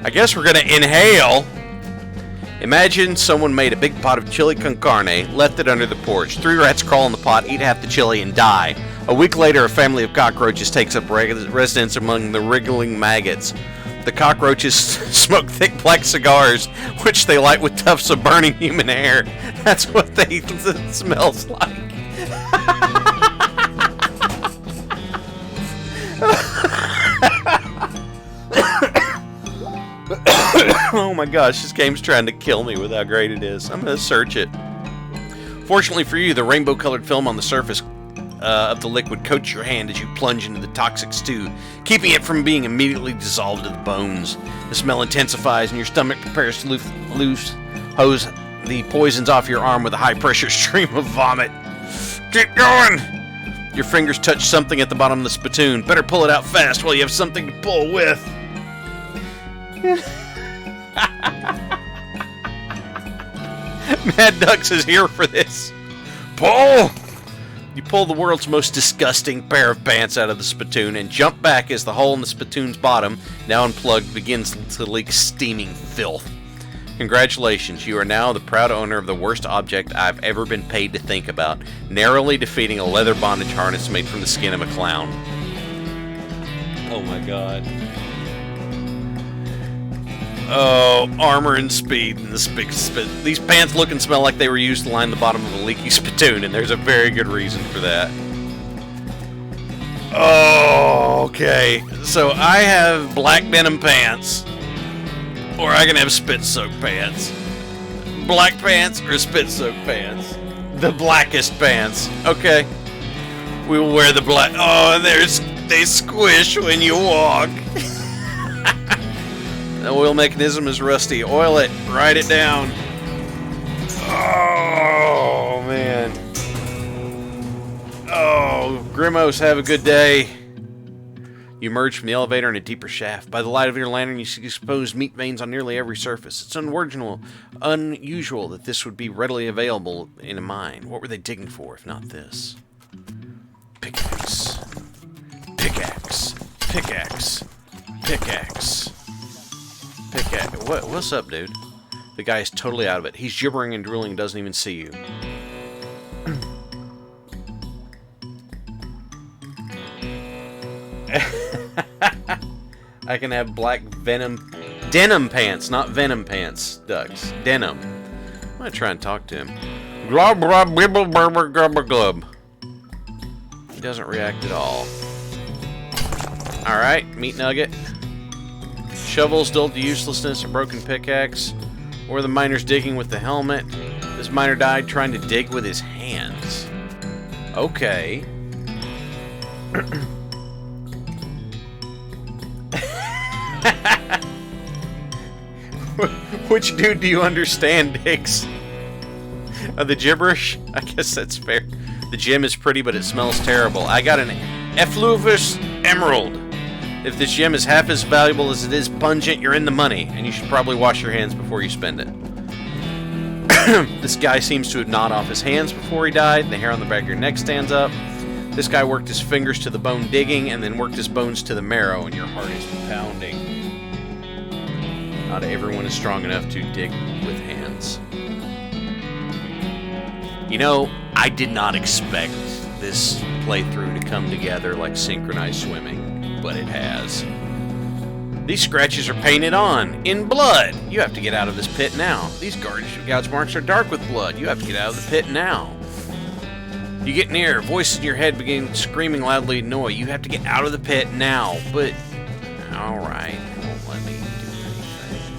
I guess we're gonna inhale. Imagine someone made a big pot of chili con carne, left it under the porch. 3 rats crawl in the pot, eat half the chili, and die. A week later, a family of cockroaches takes up residence among the wriggling maggots. The cockroaches smoke thick black cigars, which they light with tufts of burning human hair. That's what it smells like. Oh my gosh, this game's trying to kill me with how great it is. I'm going to search it. Fortunately for you, the rainbow-colored film on the surface of the liquid coats your hand as you plunge into the toxic stew, keeping it from being immediately dissolved to the bones. The smell intensifies and your stomach prepares to hose the poisons off your arm with a high-pressure stream of vomit. Keep going! Your fingers touch something at the bottom of the spittoon. Better pull it out fast while you have something to pull with. Mad Ducks is here for this. Pull! You pull the world's most disgusting pair of pants out of the spittoon and jump back as the hole in the spittoon's bottom, now unplugged, begins to leak steaming filth. Congratulations, you are now the proud owner of the worst object I've ever been paid to think about, narrowly defeating a leather bondage harness made from the skin of a clown. Oh my god. Oh, armor and speed and this big spit. These pants look and smell like they were used to line the bottom of a leaky spittoon, and there's a very good reason for that. Oh, okay. So I have black denim pants, or I can have spit-soaked pants. Black pants or spit-soaked pants? The blackest pants. Okay. We will wear the black. Oh, and they squish when you walk. The oil mechanism is rusty. Oil it. Write it down. Oh, man. Oh, Grimos, have a good day. You emerge from the elevator in a deeper shaft. By the light of your lantern, you see exposed meat veins on nearly every surface. It's unusual that this would be readily available in a mine. What were they digging for, if not this? Pickaxe. Pickaxe. Pickaxe. Pickaxe. Pickaxe. What's up, dude? The guy is totally out of it. He's gibbering and drooling and doesn't even see you. I can have black denim pants, not venom pants, Ducks. Denim. I'm gonna try and talk to him. Glub, glub, bibble, burber, grubber, glub. He doesn't react at all. Alright, meat nugget. Shovels dull to uselessness, a broken pickaxe. Or the miner's digging with the helmet. This miner died trying to dig with his hands. Okay. Which dude do you understand, Diggs? The gibberish? I guess that's fair. The gem is pretty, but it smells terrible. I got an effluvious emerald. If this gem is half as valuable as it is pungent, you're in the money, and you should probably wash your hands before you spend it. This guy seems to have gnawed off his hands before he died. The hair on the back of your neck stands up. This guy worked his fingers to the bone digging, and then worked his bones to the marrow, and your heart is pounding. Not everyone is strong enough to dig with hands. You know, I did not expect this playthrough to come together like synchronized swimming, but it has. These scratches are painted on in blood. You have to get out of this pit now. These gouge marks are dark with blood. You have to get out of the pit now. You get near. Voices in your head begin screaming loudly in noise. You have to get out of the pit now. But, alright. Won't let me do anything.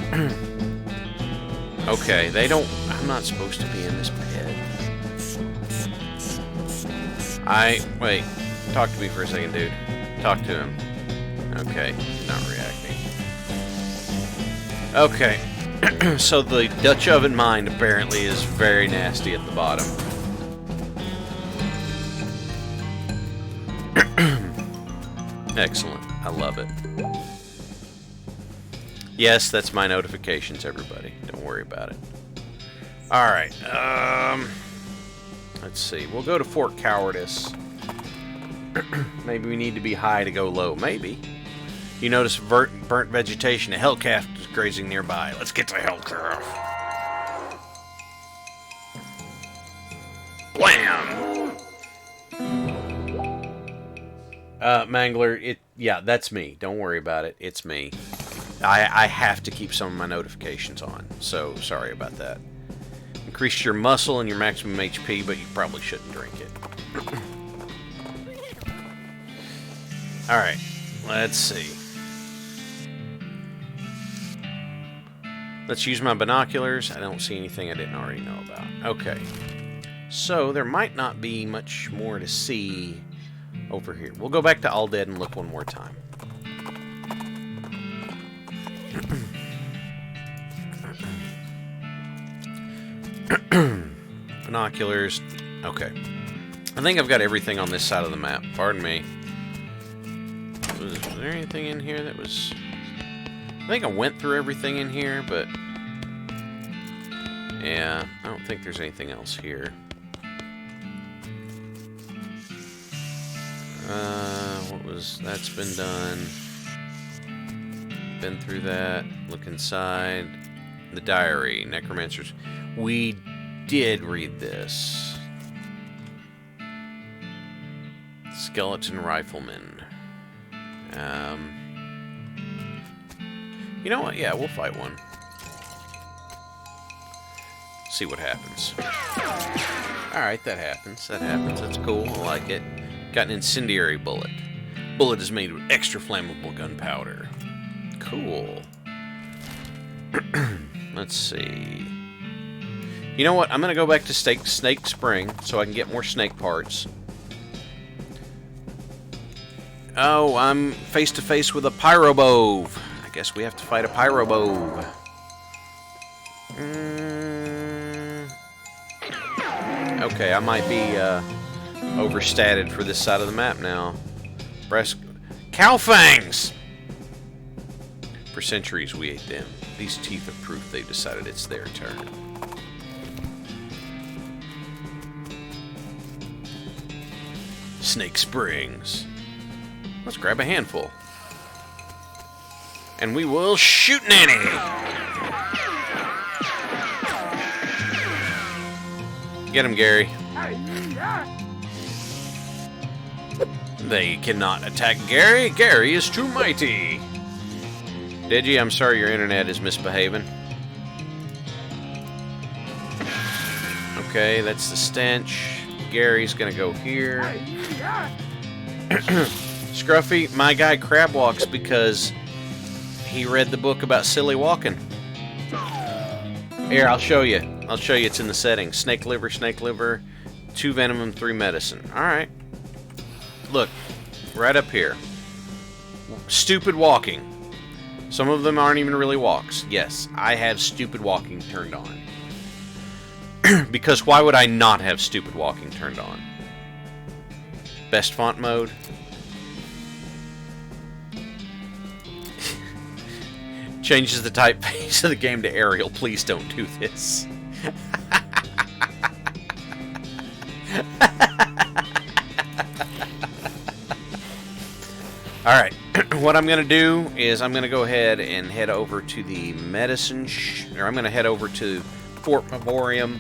Fine. Okay, they don't... I'm not supposed to be in this pit. Wait. Talk to me for a second, dude. Talk to him. Okay, he's not reacting. Okay. So the Dutch oven mine apparently is very nasty at the bottom. Excellent. I love it. Yes, that's my notifications, everybody. Don't worry about it. Alright, let's see. We'll go to Fort Cowardice. Maybe we need to be high to go low. Maybe. You notice burnt vegetation. A hellcalf is grazing nearby. Let's get to hellcalf. Blam! Mangler, yeah, that's me. Don't worry about it. It's me. I have to keep some of my notifications on, so sorry about that. Increase your muscle and your maximum HP, but you probably shouldn't drink it. Alright, let's see. Let's use my binoculars. I don't see anything I didn't already know about. Okay. So, there might not be much more to see over here. We'll go back to All Dead and look one more time. Binoculars. Okay. I think I've got everything on this side of the map. Pardon me. Was there anything in here that was... I think I went through everything in here, but... yeah, I don't think there's anything else here. What was... that's been done. Been through that. Look inside. The diary. Necromancers. We did read this. Skeleton Rifleman. You know what? Yeah, we'll fight one. See what happens. Alright, that happens. That happens. That's cool. I like it. Got an incendiary bullet. Bullet is made with extra flammable gunpowder. Cool. Let's see. You know what? I'm going to go back to Snake Spring so I can get more snake parts. Oh, I'm face to face with a pyrobove. I guess we have to fight a pyrobove. Okay, I might be overstated for this side of the map now. Cow fangs! For centuries we ate them. These teeth are proof they've decided it's their turn. Snake Springs. Let's grab a handful. And we will shoot Nanny! Get him, Gary. They cannot attack Gary. Gary is too mighty. Digi, I'm sorry your internet is misbehaving. Okay, that's the stench. Gary's gonna go here. Scruffy, my guy crab walks because he read the book about silly walking. Here, I'll show you. I'll show you. It's in the settings. Snake liver, 2 venom and 3 medicine. Alright. Look, right up here. Stupid walking. Some of them aren't even really walks. Yes, I have stupid walking turned on. Because why would I not have stupid walking turned on? Best font mode. Changes the typeface of the game to Arial. Please don't do this. Alright, what I'm going to do is I'm going to go ahead and head over to the medicine, or I'm going to head over to Fort Memoriam.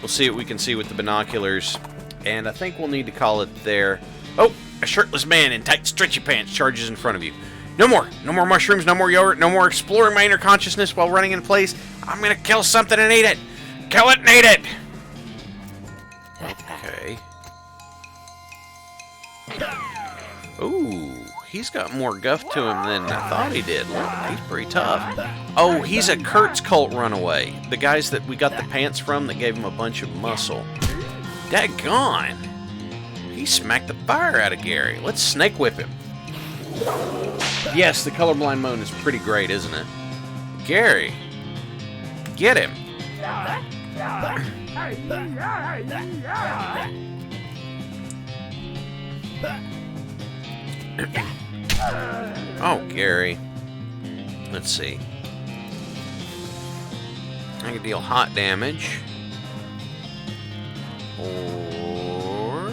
We'll see what we can see with the binoculars, and I think we'll need to call it there. Oh, a shirtless man in tight stretchy pants charges in front of you. No more mushrooms, no more yogurt, no more exploring my inner consciousness while running in place. I'm going to kill something and eat it. Kill it and eat it. Okay. Ooh, he's got more guff to him than I thought he did. Look, he's pretty tough. Oh, he's a Kurt's cult runaway. The guys that we got the pants from that gave him a bunch of muscle. Daggone. He smacked the fire out of Gary. Let's snake whip him. Yes, the colorblind mode is pretty great, isn't it? Gary, get him. Oh, Gary. Let's see. I can deal hot damage. Or...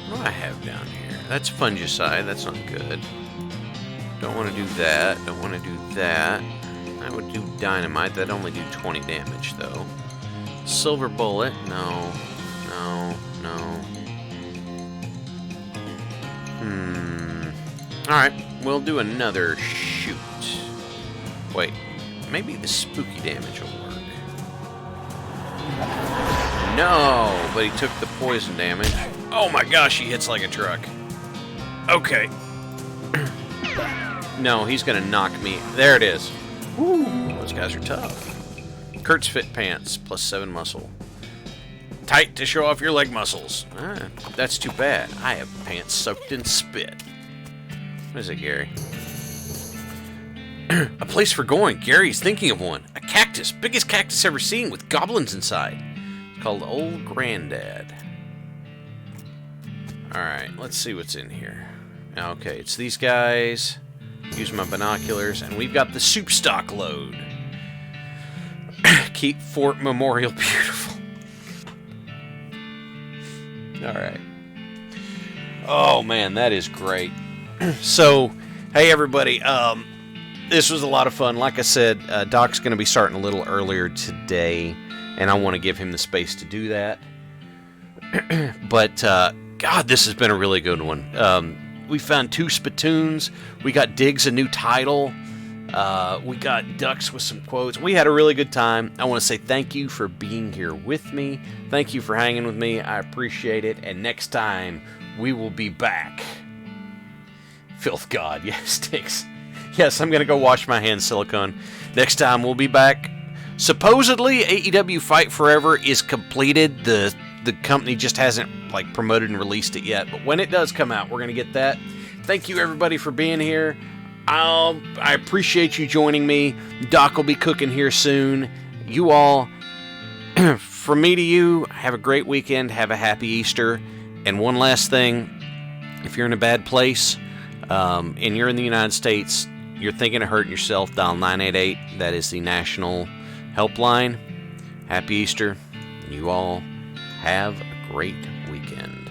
what do I have down here? That's fungicide. That's not good. Don't want to do that. Don't want to do that. I would do dynamite. That'd only do 20 damage, though. Silver bullet. No. No. No. Alright. We'll do another shoot. Wait. Maybe the spooky damage will work. No! But he took the poison damage. Oh my gosh, he hits like a truck. Okay. No, he's gonna knock me. There it is. Woo, those guys are tough. Kurt's fit pants, plus 7 muscle. Tight to show off your leg muscles. Ah, that's too bad. I have pants soaked in spit. What is it, Gary? A place for going. Gary's thinking of one. A cactus. Biggest cactus ever seen with goblins inside. It's called Old Granddad. Alright, let's see what's in here. Okay, it's these guys. Use my binoculars, and we've got the soup stock load. Keep Fort Memorial beautiful. Alright. Oh man, that is great. So, hey everybody, this was a lot of fun. Like I said, Doc's going to be starting a little earlier today, and I want to give him the space to do that. But, God, this has been a really good one. We found 2 spittoons. We got Diggs a new title. We got Ducks with some quotes. We had a really good time. I want to say thank you for being here with me. Thank you for hanging with me. I appreciate it. And next time, we will be back. Filth God. Yes, sticks. Yes, I'm going to go wash my hands, Silicone. Next time, we'll be back. Supposedly, AEW Fight Forever is completed. The company just hasn't promoted and released it yet. But when it does come out, we're going to get that. Thank you, everybody, for being here. I appreciate you joining me. Doc will be cooking here soon. You all, from me to you, have a great weekend. Have a happy Easter. And one last thing, if you're in a bad place and you're in the United States, you're thinking of hurting yourself, dial 988. That is the national helpline. Happy Easter. You all have a great weekend.